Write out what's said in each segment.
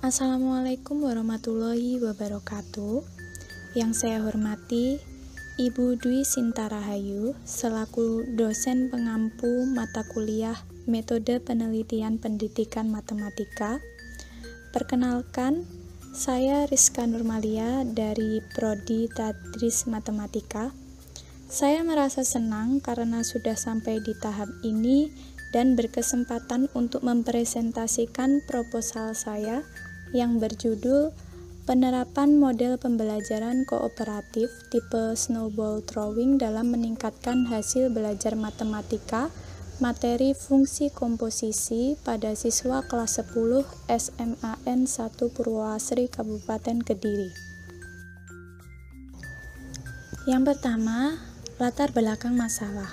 Assalamualaikum warahmatullahi wabarakatuh. Yang saya hormati Ibu Dwi Sinta Rahayu selaku dosen pengampu mata kuliah Metode Penelitian Pendidikan Matematika. Perkenalkan, saya Rizka Nurmalia dari Prodi Tadris Matematika. Saya merasa senang karena sudah sampai di tahap ini dan berkesempatan untuk mempresentasikan proposal saya yang berjudul Penerapan Model Pembelajaran Kooperatif Tipe Snowball Drawing dalam Meningkatkan Hasil Belajar Matematika Materi Fungsi Komposisi pada Siswa Kelas 10 SMAN 1 Purwoasri Kabupaten Kediri. Yang pertama, latar belakang masalah.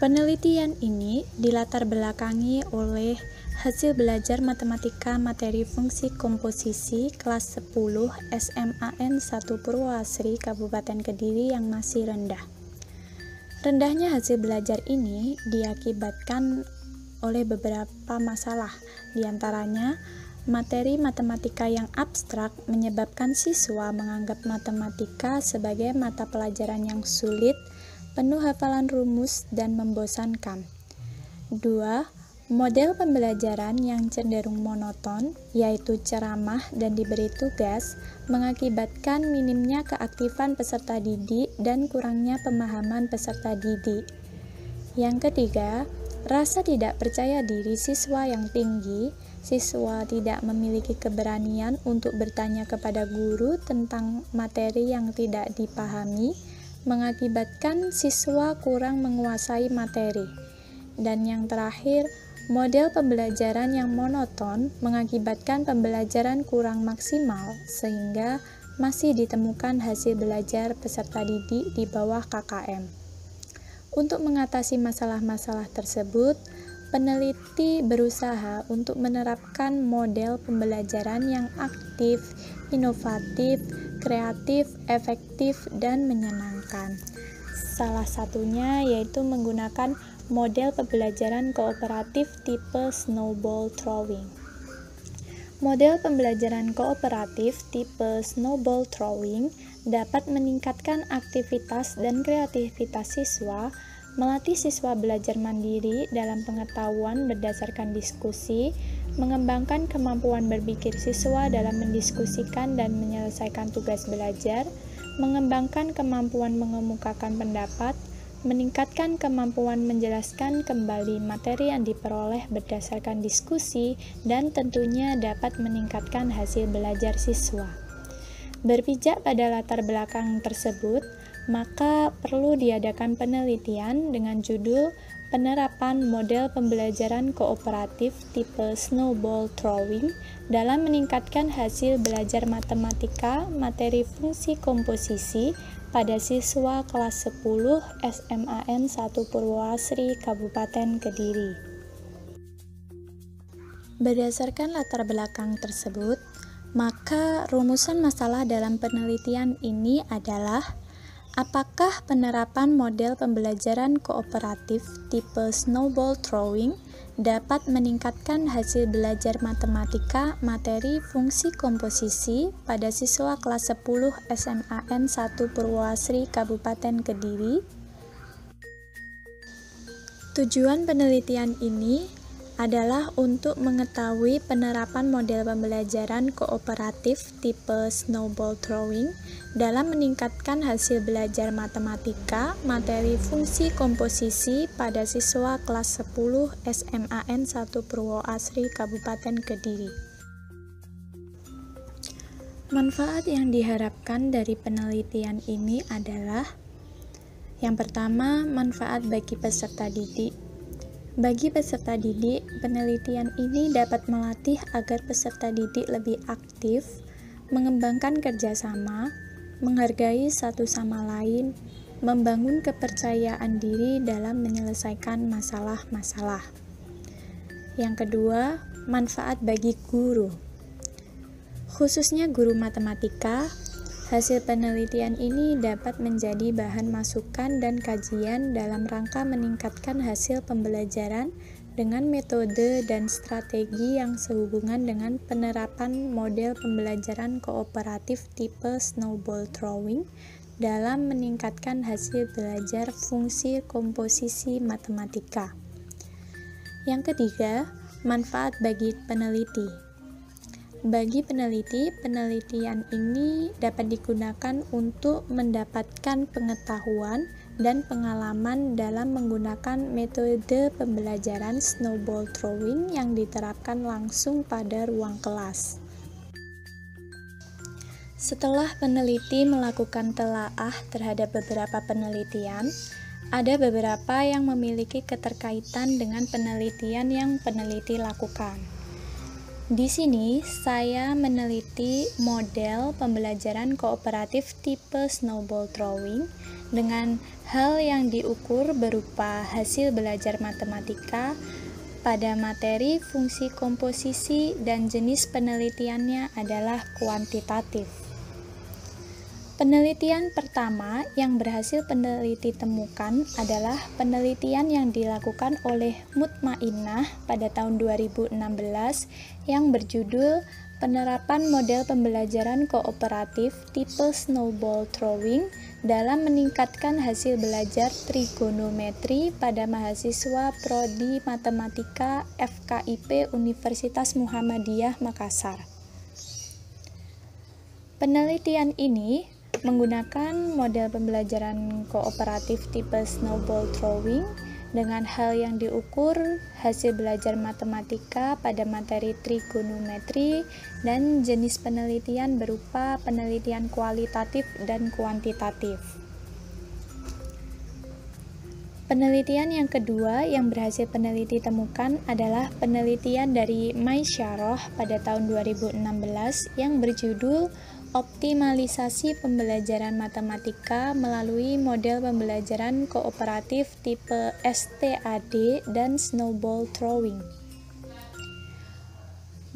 Penelitian ini dilatar belakangi oleh hasil belajar matematika materi fungsi komposisi kelas 10 SMAN 1 Purwoasri Kabupaten Kediri yang masih rendah. Rendahnya hasil belajar ini diakibatkan oleh beberapa masalah, diantaranya materi matematika yang abstrak menyebabkan siswa menganggap matematika sebagai mata pelajaran yang sulit, penuh hafalan rumus, dan membosankan. 2. Model pembelajaran yang cenderung monoton, yaitu ceramah dan diberi tugas, mengakibatkan minimnya keaktifan peserta didik dan kurangnya pemahaman peserta didik. Yang ketiga, rasa tidak percaya diri siswa yang tinggi. Siswa tidak memiliki keberanian untuk bertanya kepada guru tentang materi yang tidak dipahami, mengakibatkan siswa kurang menguasai materi. Dan yang terakhir, model pembelajaran yang monoton mengakibatkan pembelajaran kurang maksimal sehingga masih ditemukan hasil belajar peserta didik di bawah KKM. Untuk mengatasi masalah-masalah tersebut, peneliti berusaha untuk menerapkan model pembelajaran yang aktif, inovatif, kreatif, efektif, dan menyenangkan. Salah satunya yaitu menggunakan model pembelajaran kooperatif tipe Snowball Drawing. Model pembelajaran kooperatif tipe Snowball Drawing dapat meningkatkan aktivitas dan kreativitas siswa, melatih siswa belajar mandiri dalam pengetahuan berdasarkan diskusi, mengembangkan kemampuan berpikir siswa dalam mendiskusikan dan menyelesaikan tugas belajar, mengembangkan kemampuan mengemukakan pendapat, meningkatkan kemampuan menjelaskan kembali materi yang diperoleh berdasarkan diskusi, dan tentunya dapat meningkatkan hasil belajar siswa. Berpijak pada latar belakang tersebut, maka perlu diadakan penelitian dengan judul Penerapan Model Pembelajaran Kooperatif Tipe Snowball Drawing dalam Meningkatkan Hasil Belajar Matematika Materi Fungsi Komposisi pada siswa kelas 10 SMAN 1 Purwoasri Kabupaten Kediri. Berdasarkan latar belakang tersebut, maka rumusan masalah dalam penelitian ini adalah: apakah penerapan model pembelajaran kooperatif tipe Snowball Drawing dapat meningkatkan hasil belajar matematika materi fungsi komposisi pada siswa kelas 10 SMAN 1 Purwoasri Kabupaten Kediri? Tujuan penelitian ini adalah untuk mengetahui penerapan model pembelajaran kooperatif tipe Snowball Drawing dalam meningkatkan hasil belajar matematika materi fungsi komposisi pada siswa kelas 10 SMAN 1 Purwoasri Kabupaten Kediri. Manfaat yang diharapkan dari penelitian ini adalah: yang pertama, manfaat bagi peserta didik. Bagi peserta didik, penelitian ini dapat melatih agar peserta didik lebih aktif, mengembangkan kerjasama, menghargai satu sama lain, membangun kepercayaan diri dalam menyelesaikan masalah-masalah. Yang kedua, manfaat bagi guru. Khususnya guru matematika, hasil penelitian ini dapat menjadi bahan masukan dan kajian dalam rangka meningkatkan hasil pembelajaran dengan metode dan strategi yang sehubungan dengan penerapan model pembelajaran kooperatif tipe snowball throwing dalam meningkatkan hasil belajar fungsi komposisi matematika. Yang ketiga, manfaat bagi peneliti. Bagi peneliti, penelitian ini dapat digunakan untuk mendapatkan pengetahuan dan pengalaman dalam menggunakan metode pembelajaran snowball throwing yang diterapkan langsung pada ruang kelas. Setelah peneliti melakukan telaah terhadap beberapa penelitian, ada beberapa yang memiliki keterkaitan dengan penelitian yang peneliti lakukan. Di sini, saya meneliti model pembelajaran kooperatif tipe snowball throwing dengan hal yang diukur berupa hasil belajar matematika pada materi fungsi komposisi dan jenis penelitiannya adalah kuantitatif. Penelitian pertama yang berhasil peneliti temukan adalah penelitian yang dilakukan oleh Mutmainnah pada tahun 2016 yang berjudul Penerapan Model Pembelajaran Kooperatif Tipe Snowball Throwing dalam meningkatkan hasil belajar trigonometri pada mahasiswa Prodi Matematika FKIP Universitas Muhammadiyah Makassar. Penelitian ini menggunakan model pembelajaran kooperatif tipe snowball throwing dengan hal yang diukur hasil belajar matematika pada materi trigonometri dan jenis penelitian berupa penelitian kualitatif dan kuantitatif. Penelitian yang kedua yang berhasil peneliti temukan adalah penelitian dari Maisyarah pada tahun 2016 yang berjudul Optimalisasi Pembelajaran Matematika melalui Model Pembelajaran Kooperatif Tipe STAD dan Snowball Throwing.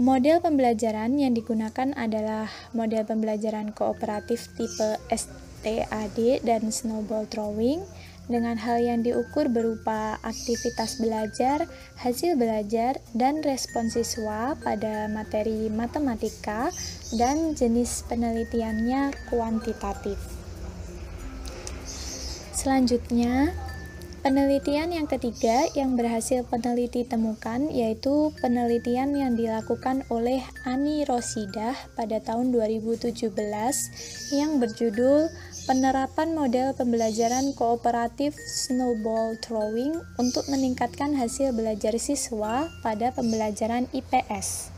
Model pembelajaran yang digunakan adalah model pembelajaran kooperatif tipe STAD dan Snowball Throwing dengan hal yang diukur berupa aktivitas belajar, hasil belajar, dan respon siswa pada materi matematika dan jenis penelitiannya kuantitatif. Selanjutnya, penelitian yang ketiga yang berhasil peneliti temukan yaitu penelitian yang dilakukan oleh Ani Rosidah pada tahun 2017 yang berjudul Penerapan Model Pembelajaran Kooperatif Snowball Throwing untuk meningkatkan hasil belajar siswa pada pembelajaran IPS.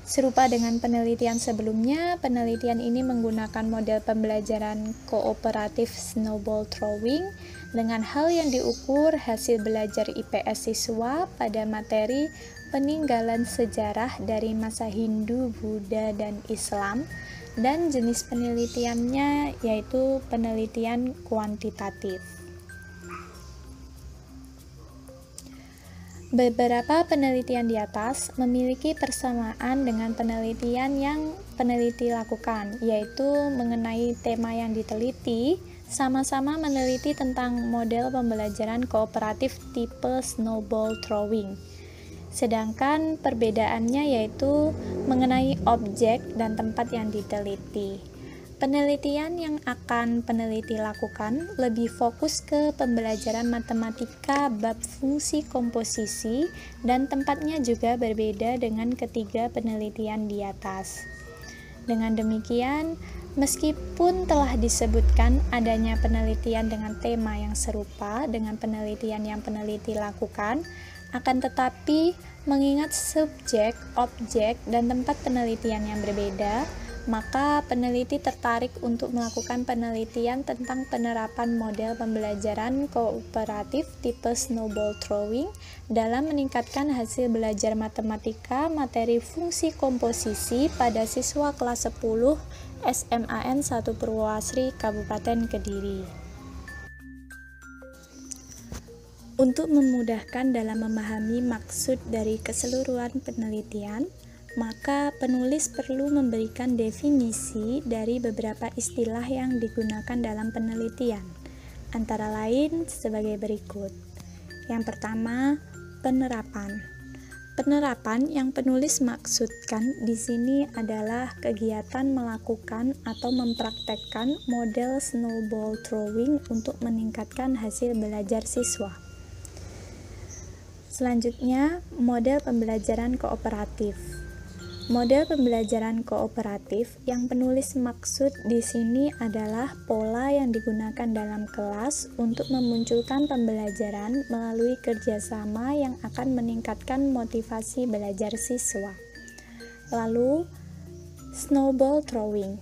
Serupa dengan penelitian sebelumnya, penelitian ini menggunakan model pembelajaran kooperatif snowball throwing dengan hal yang diukur hasil belajar IPS siswa pada materi peninggalan sejarah dari masa Hindu, Buddha, dan Islam, dan jenis penelitiannya yaitu penelitian kuantitatif. Beberapa penelitian di atas memiliki persamaan dengan penelitian yang peneliti lakukan, yaitu mengenai tema yang diteliti, sama-sama meneliti tentang model pembelajaran kooperatif tipe snowball throwing. Sedangkan perbedaannya yaitu mengenai objek dan tempat yang diteliti. Penelitian yang akan peneliti lakukan lebih fokus ke pembelajaran matematika bab fungsi komposisi dan tempatnya juga berbeda dengan ketiga penelitian di atas. Dengan demikian, meskipun telah disebutkan adanya penelitian dengan tema yang serupa dengan penelitian yang peneliti lakukan, akan tetapi mengingat subjek, objek, dan tempat penelitian yang berbeda, maka peneliti tertarik untuk melakukan penelitian tentang penerapan model pembelajaran kooperatif tipe snowball throwing dalam meningkatkan hasil belajar matematika materi fungsi komposisi pada siswa kelas 10 SMAN 1 Purwoasri Kabupaten Kediri. Untuk memudahkan dalam memahami maksud dari keseluruhan penelitian, maka penulis perlu memberikan definisi dari beberapa istilah yang digunakan dalam penelitian, antara lain sebagai berikut. Yang pertama, Penerapan. Penerapan yang penulis maksudkan di sini adalah kegiatan melakukan atau mempraktekkan model snowball throwing untuk meningkatkan hasil belajar siswa. Selanjutnya, model pembelajaran kooperatif. Model pembelajaran kooperatif yang penulis maksud di sini adalah pola yang digunakan dalam kelas untuk memunculkan pembelajaran melalui kerjasama yang akan meningkatkan motivasi belajar siswa. Lalu, snowball throwing.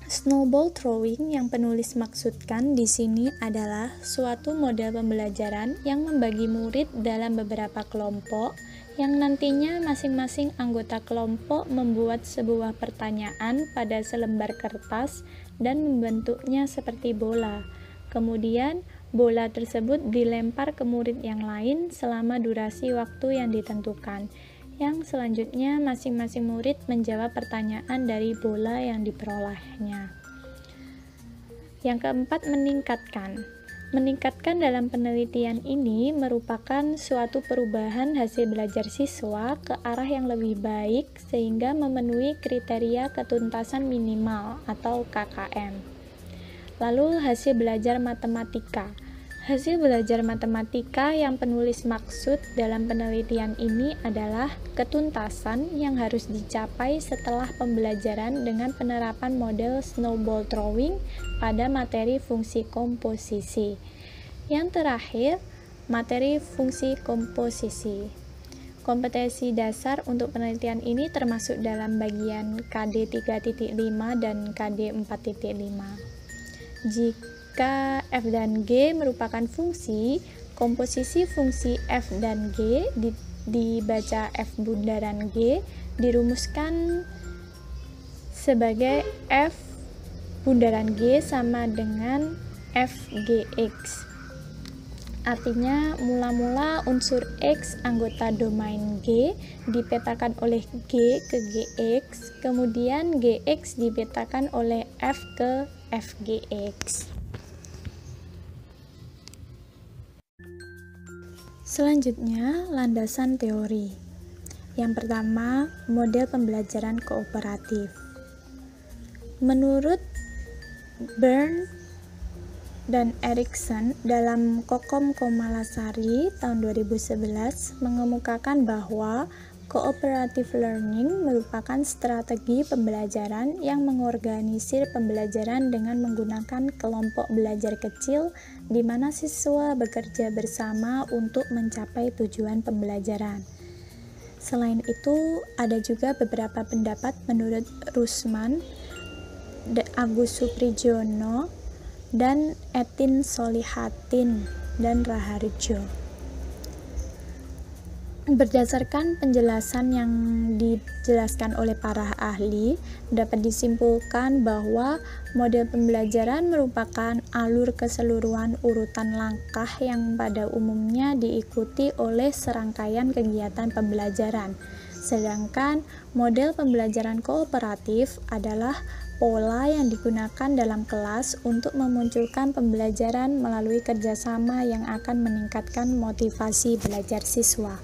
Snowball throwing yang penulis maksudkan di sini adalah suatu model pembelajaran yang membagi murid dalam beberapa kelompok yang nantinya masing-masing anggota kelompok membuat sebuah pertanyaan pada selembar kertas dan membentuknya seperti bola. Kemudian, bola tersebut dilempar ke murid yang lain selama durasi waktu yang ditentukan. Yang selanjutnya masing-masing murid menjawab pertanyaan dari bola yang diperolehnya. Yang keempat, meningkatkan. Meningkatkan dalam penelitian ini merupakan suatu perubahan hasil belajar siswa ke arah yang lebih baik sehingga memenuhi kriteria ketuntasan minimal atau KKM. Lalu hasil belajar matematika. Hasil belajar matematika yang penulis maksud dalam penelitian ini adalah ketuntasan yang harus dicapai setelah pembelajaran dengan penerapan model snowball throwing pada materi fungsi komposisi. Yang terakhir, materi fungsi komposisi. Kompetensi dasar untuk penelitian ini termasuk dalam bagian KD 3.5 dan KD 4.5. Jika f dan g merupakan fungsi, komposisi fungsi f dan g dibaca f bundaran g dirumuskan sebagai f bundaran g sama dengan fgx. Artinya, mula-mula unsur x anggota domain G dipetakan oleh G ke Gx, kemudian Gx dipetakan oleh F ke Fgx. Selanjutnya, landasan teori. Yang pertama, model pembelajaran kooperatif. Menurut Byrne dan Erikson dalam Kokom Komalasari tahun 2011 mengemukakan bahwa cooperative learning merupakan strategi pembelajaran yang mengorganisir pembelajaran dengan menggunakan kelompok belajar kecil di mana siswa bekerja bersama untuk mencapai tujuan pembelajaran. Selain itu, ada juga beberapa pendapat menurut Rusman, Agus Suprijono, dan Etin Solihatin dan Raharjo. Berdasarkan penjelasan yang dijelaskan oleh para ahli, dapat disimpulkan bahwa model pembelajaran merupakan alur keseluruhan urutan langkah yang pada umumnya diikuti oleh serangkaian kegiatan pembelajaran. Sedangkan model pembelajaran kooperatif adalah pola yang digunakan dalam kelas untuk memunculkan pembelajaran melalui kerjasama yang akan meningkatkan motivasi belajar siswa.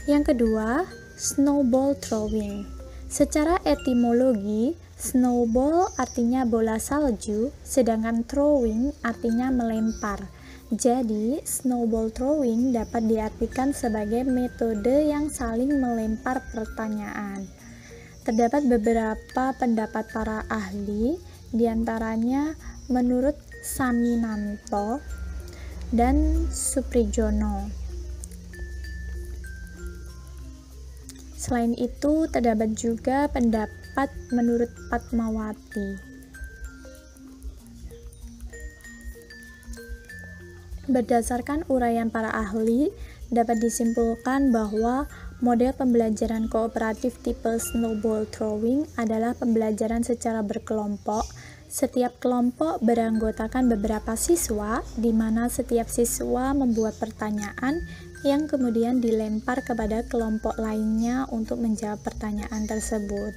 Yang kedua, snowball throwing. Secara etimologi, snowball artinya bola salju, sedangkan throwing artinya melempar. Jadi, snowball throwing dapat diartikan sebagai metode yang saling melempar pertanyaan. Terdapat beberapa pendapat para ahli, diantaranya menurut Saminanto dan Suprijono. Selain itu, terdapat juga pendapat menurut Padmawati. Berdasarkan uraian para ahli, dapat disimpulkan bahwa model pembelajaran kooperatif tipe snowball throwing adalah pembelajaran secara berkelompok. Setiap kelompok beranggotakan beberapa siswa, di mana setiap siswa membuat pertanyaan yang kemudian dilempar kepada kelompok lainnya untuk menjawab pertanyaan tersebut.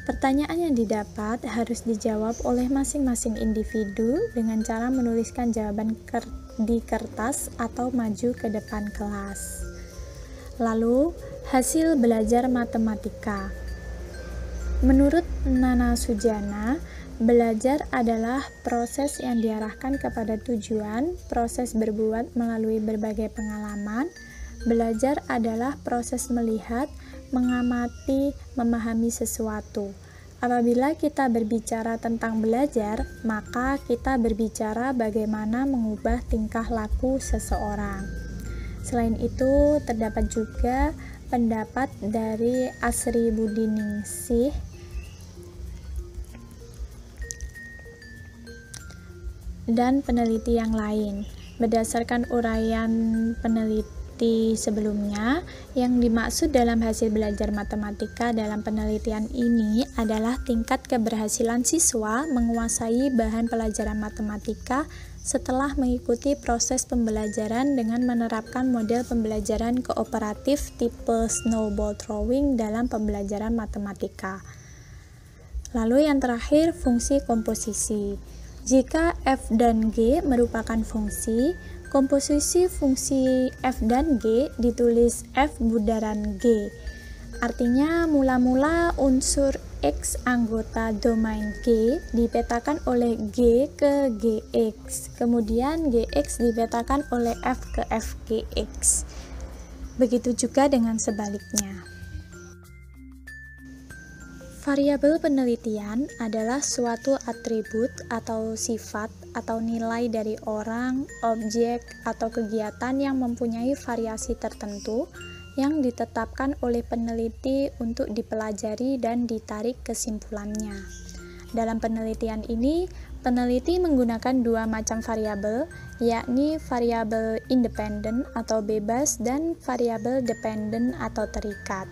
Pertanyaan yang didapat harus dijawab oleh masing-masing individu dengan cara menuliskan jawaban di kertas atau maju ke depan kelas. Lalu, hasil belajar matematika. Menurut Nana Sujana, belajar adalah proses yang diarahkan kepada tujuan, proses berbuat melalui berbagai pengalaman. Belajar adalah proses melihat, mengamati, memahami sesuatu. Apabila kita berbicara tentang belajar, maka kita berbicara bagaimana mengubah tingkah laku seseorang. Selain itu, terdapat juga pendapat dari Asri Budiningsih dan peneliti yang lain. Berdasarkan uraian peneliti sebelumnya, yang dimaksud dalam hasil belajar matematika dalam penelitian ini adalah tingkat keberhasilan siswa menguasai bahan pelajaran matematika setelah mengikuti proses pembelajaran dengan menerapkan model pembelajaran kooperatif tipe snowball throwing dalam pembelajaran matematika. Lalu yang terakhir, fungsi komposisi. Jika f dan g merupakan fungsi, komposisi fungsi f dan g ditulis f bundaran g. Artinya mula-mula unsur x anggota domain G dipetakan oleh G ke Gx, kemudian Gx dipetakan oleh F ke Fgx. Begitu juga dengan sebaliknya. Variabel penelitian adalah suatu atribut atau sifat atau nilai dari orang, objek, atau kegiatan yang mempunyai variasi tertentu yang ditetapkan oleh peneliti untuk dipelajari dan ditarik kesimpulannya. Dalam penelitian ini, peneliti menggunakan dua macam variabel, yakni variabel independen atau bebas dan variabel dependen atau terikat.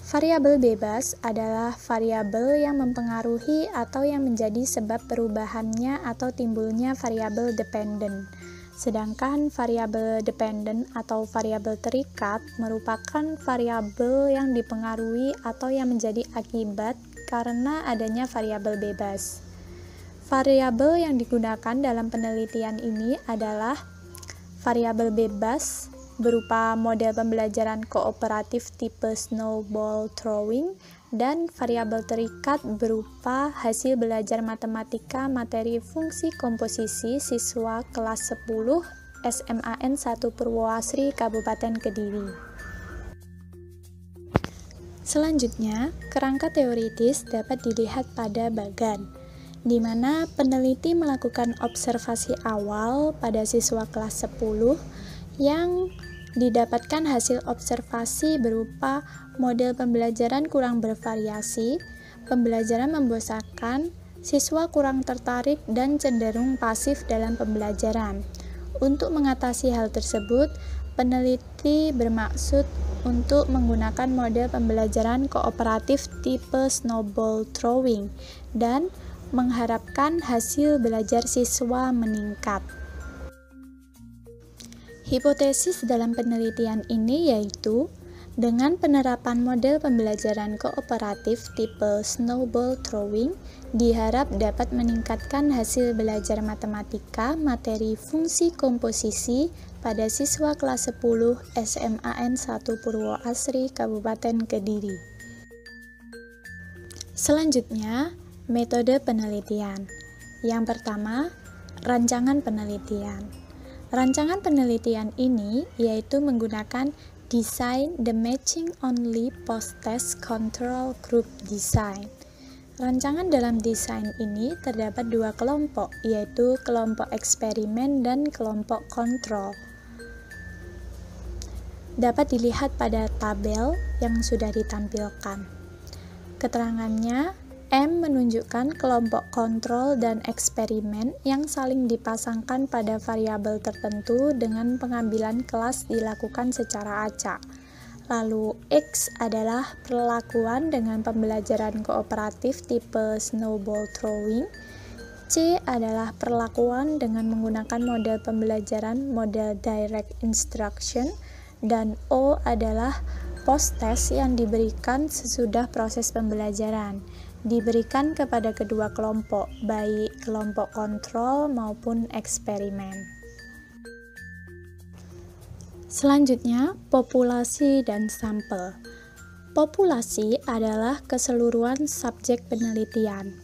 Variabel bebas adalah variabel yang mempengaruhi atau yang menjadi sebab perubahannya atau timbulnya variabel dependen. Sedangkan variabel dependen atau variabel terikat merupakan variabel yang dipengaruhi atau yang menjadi akibat karena adanya variabel bebas. Variabel yang digunakan dalam penelitian ini adalah variabel bebas berupa model pembelajaran kooperatif tipe snowball throwing dan variabel terikat berupa hasil belajar matematika materi fungsi komposisi siswa kelas 10 SMAN 1 Purwoasri Kabupaten Kediri. Selanjutnya, kerangka teoritis dapat dilihat pada bagan, di mana peneliti melakukan observasi awal pada siswa kelas 10 yang didapatkan hasil observasi berupa model pembelajaran kurang bervariasi, pembelajaran membosankan, siswa kurang tertarik dan cenderung pasif dalam pembelajaran. Untuk mengatasi hal tersebut, peneliti bermaksud untuk menggunakan model pembelajaran kooperatif tipe snowball throwing dan mengharapkan hasil belajar siswa meningkat. Hipotesis dalam penelitian ini yaitu, dengan penerapan model pembelajaran kooperatif tipe snowball throwing, diharap dapat meningkatkan hasil belajar matematika materi fungsi komposisi pada siswa kelas 10 SMAN 1 Purwoasri Kabupaten Kediri. Selanjutnya, metode penelitian. Yang pertama, rancangan penelitian. Rancangan penelitian ini yaitu menggunakan Design the Matching Only Post-Test Control Group Design. Rancangan dalam desain ini terdapat dua kelompok, yaitu kelompok eksperimen dan kelompok kontrol. Dapat dilihat pada tabel yang sudah ditampilkan. Keterangannya, M menunjukkan kelompok kontrol dan eksperimen yang saling dipasangkan pada variabel tertentu dengan pengambilan kelas dilakukan secara acak. Lalu X adalah perlakuan dengan pembelajaran kooperatif tipe snowball throwing. C adalah perlakuan dengan menggunakan model pembelajaran model direct instruction. Dan O adalah post-test yang diberikan sesudah proses pembelajaran. Diberikan kepada kedua kelompok, baik kelompok kontrol maupun eksperimen. Selanjutnya, populasi dan sampel. Populasi adalah keseluruhan subjek penelitian.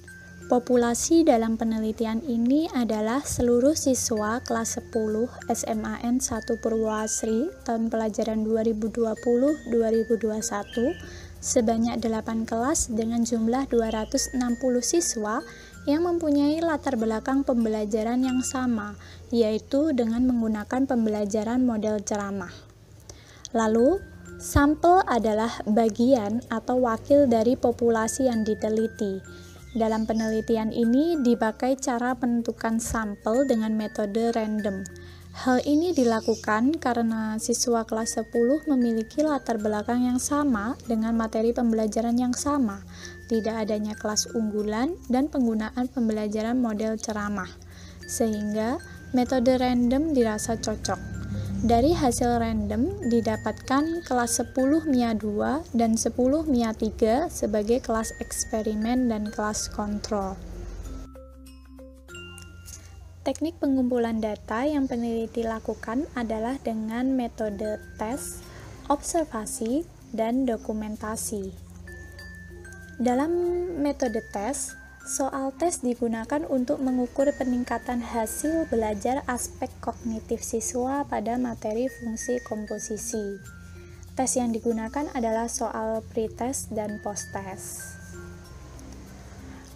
Populasi dalam penelitian ini adalah seluruh siswa kelas 10 SMAN 1 Purwasri tahun pelajaran 2020-2021 sebanyak 8 kelas dengan jumlah 260 siswa yang mempunyai latar belakang pembelajaran yang sama, yaitu dengan menggunakan pembelajaran model ceramah. Lalu, sampel adalah bagian atau wakil dari populasi yang diteliti. Dalam penelitian ini dipakai cara menentukan sampel dengan metode random. Hal ini dilakukan karena siswa kelas 10 memiliki latar belakang yang sama dengan materi pembelajaran yang sama, tidak adanya kelas unggulan dan penggunaan pembelajaran model ceramah, sehingga metode random dirasa cocok. Dari hasil random didapatkan kelas 10 MIA 2 dan 10 MIA 3 sebagai kelas eksperimen dan kelas kontrol. Teknik pengumpulan data yang peneliti lakukan adalah dengan metode tes, observasi, dan dokumentasi. Dalam metode tes, soal tes digunakan untuk mengukur peningkatan hasil belajar aspek kognitif siswa pada materi fungsi komposisi. Tes yang digunakan adalah soal pretest dan posttest.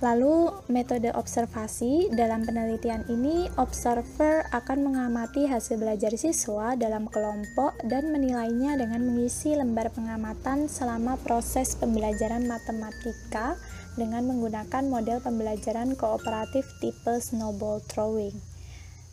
Lalu, metode observasi. Dalam penelitian ini, observer akan mengamati hasil belajar siswa dalam kelompok dan menilainya dengan mengisi lembar pengamatan selama proses pembelajaran matematika dengan menggunakan model pembelajaran kooperatif tipe snowball throwing.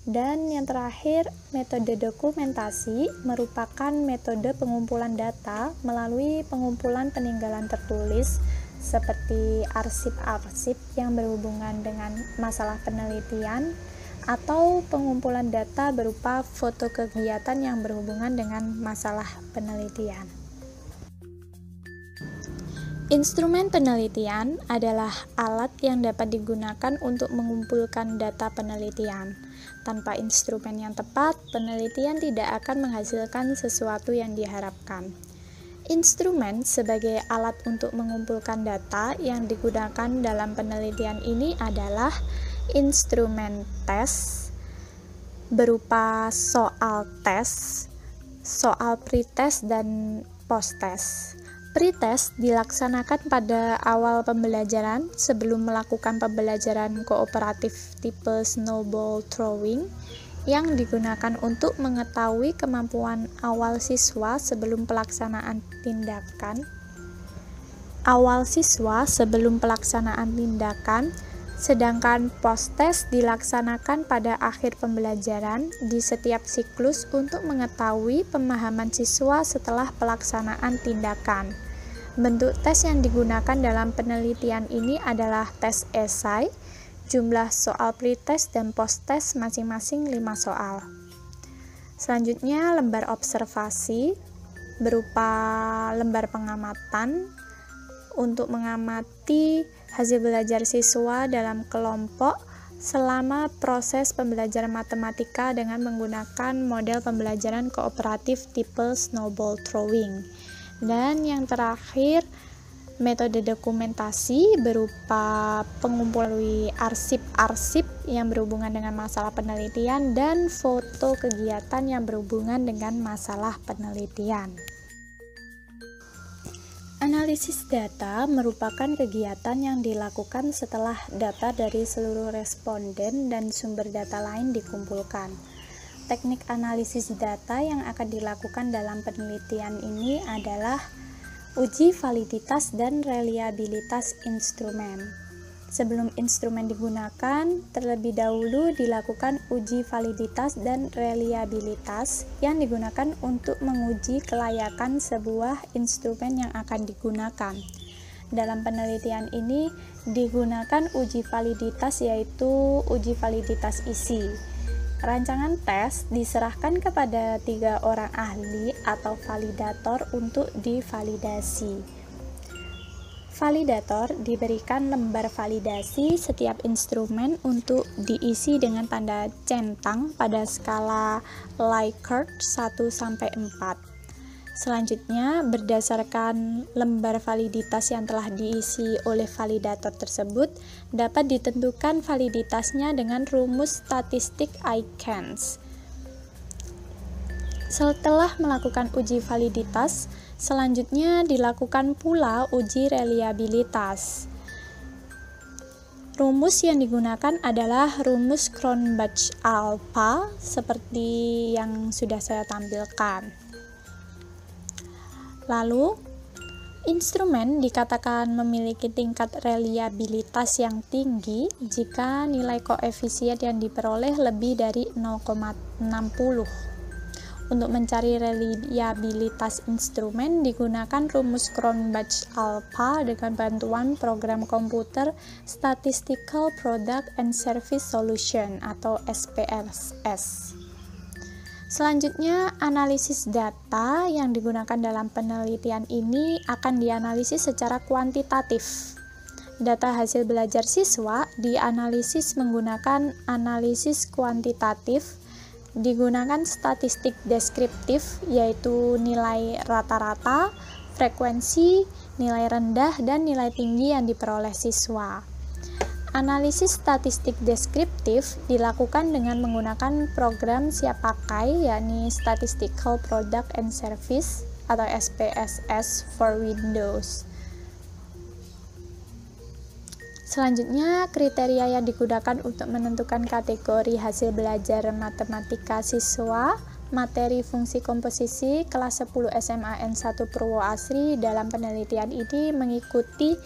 Dan yang terakhir, metode dokumentasi merupakan metode pengumpulan data melalui pengumpulan peninggalan tertulis seperti arsip-arsip yang berhubungan dengan masalah penelitian atau pengumpulan data berupa foto kegiatan yang berhubungan dengan masalah penelitian. Instrumen penelitian adalah alat yang dapat digunakan untuk mengumpulkan data penelitian. Tanpa instrumen yang tepat, penelitian tidak akan menghasilkan sesuatu yang diharapkan. Instrumen sebagai alat untuk mengumpulkan data yang digunakan dalam penelitian ini adalah instrumen tes berupa soal tes, soal pretest, dan posttest. Pretest dilaksanakan pada awal pembelajaran sebelum melakukan pembelajaran kooperatif tipe snowball throwing yang digunakan untuk mengetahui kemampuan awal siswa sebelum pelaksanaan tindakan. Sedangkan posttest dilaksanakan pada akhir pembelajaran di setiap siklus untuk mengetahui pemahaman siswa setelah pelaksanaan tindakan. Bentuk tes yang digunakan dalam penelitian ini adalah tes esai, jumlah soal pretest dan posttest masing-masing 5 soal. Selanjutnya, lembar observasi berupa lembar pengamatan untuk mengamati hasil belajar siswa dalam kelompok selama proses pembelajaran matematika dengan menggunakan model pembelajaran kooperatif tipe snowball throwing. Dan yang terakhir, metode dokumentasi berupa pengumpulan arsip-arsip yang berhubungan dengan masalah penelitian dan foto kegiatan yang berhubungan dengan masalah penelitian. Analisis data merupakan kegiatan yang dilakukan setelah data dari seluruh responden dan sumber data lain dikumpulkan. Teknik analisis data yang akan dilakukan dalam penelitian ini adalah uji validitas dan reliabilitas instrumen. Sebelum instrumen digunakan, terlebih dahulu dilakukan uji validitas dan reliabilitas yang digunakan untuk menguji kelayakan sebuah instrumen yang akan digunakan. Dalam penelitian ini digunakan uji validitas, yaitu uji validitas isi. Rancangan tes diserahkan kepada 3 orang ahli atau validator untuk divalidasi. Validator diberikan lembar validasi setiap instrumen untuk diisi dengan tanda centang pada skala Likert 1-4. Selanjutnya, berdasarkan lembar validitas yang telah diisi oleh validator tersebut, dapat ditentukan validitasnya dengan rumus statistik Aikens. Setelah melakukan uji validitas, selanjutnya dilakukan pula uji reliabilitas. Rumus yang digunakan adalah rumus Cronbach-Alpha seperti yang sudah saya tampilkan. Lalu, instrumen dikatakan memiliki tingkat reliabilitas yang tinggi jika nilai koefisien yang diperoleh lebih dari 0,60. Untuk mencari reliabilitas instrumen digunakan rumus Cronbach-Alpha dengan bantuan program komputer Statistical Product and Service Solution atau SPSS. Selanjutnya, analisis data yang digunakan dalam penelitian ini akan dianalisis secara kuantitatif. Data hasil belajar siswa dianalisis menggunakan analisis kuantitatif, digunakan statistik deskriptif yaitu nilai rata-rata, frekuensi, nilai rendah, dan nilai tinggi yang diperoleh siswa. Analisis statistik deskriptif dilakukan dengan menggunakan program siap pakai yakni Statistical Product and Service atau SPSS for Windows. Selanjutnya, kriteria yang digunakan untuk menentukan kategori hasil belajar matematika siswa materi fungsi komposisi kelas 10 SMAN 1 Purwoasri dalam penelitian ini mengikuti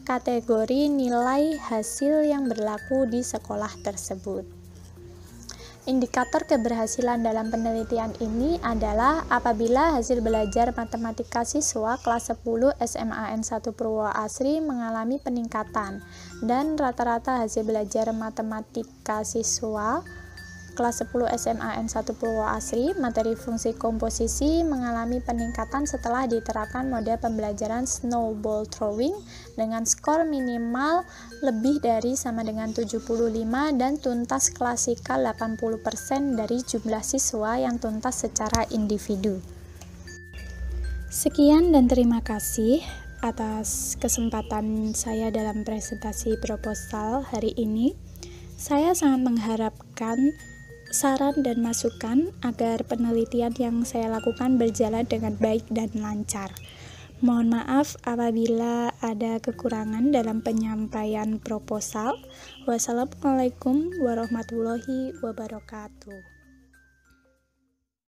kategori nilai hasil yang berlaku di sekolah tersebut. Indikator keberhasilan dalam penelitian ini adalah apabila hasil belajar matematika siswa kelas 10 SMAN 1 Purwoasri mengalami peningkatan dan rata-rata hasil belajar matematika siswa kelas 10 SMAN 1 Purwoasri materi fungsi komposisi mengalami peningkatan setelah diterapkan model pembelajaran snowball throwing dengan skor minimal lebih dari sama dengan 75 dan tuntas klasikal 80% dari jumlah siswa yang tuntas secara individu. Sekian dan terima kasih atas kesempatan saya dalam presentasi proposal hari ini. Saya sangat mengharapkan saran dan masukan agar penelitian yang saya lakukan berjalan dengan baik dan lancar. Mohon maaf apabila ada kekurangan dalam penyampaian proposal. Wassalamualaikum warahmatullahi wabarakatuh.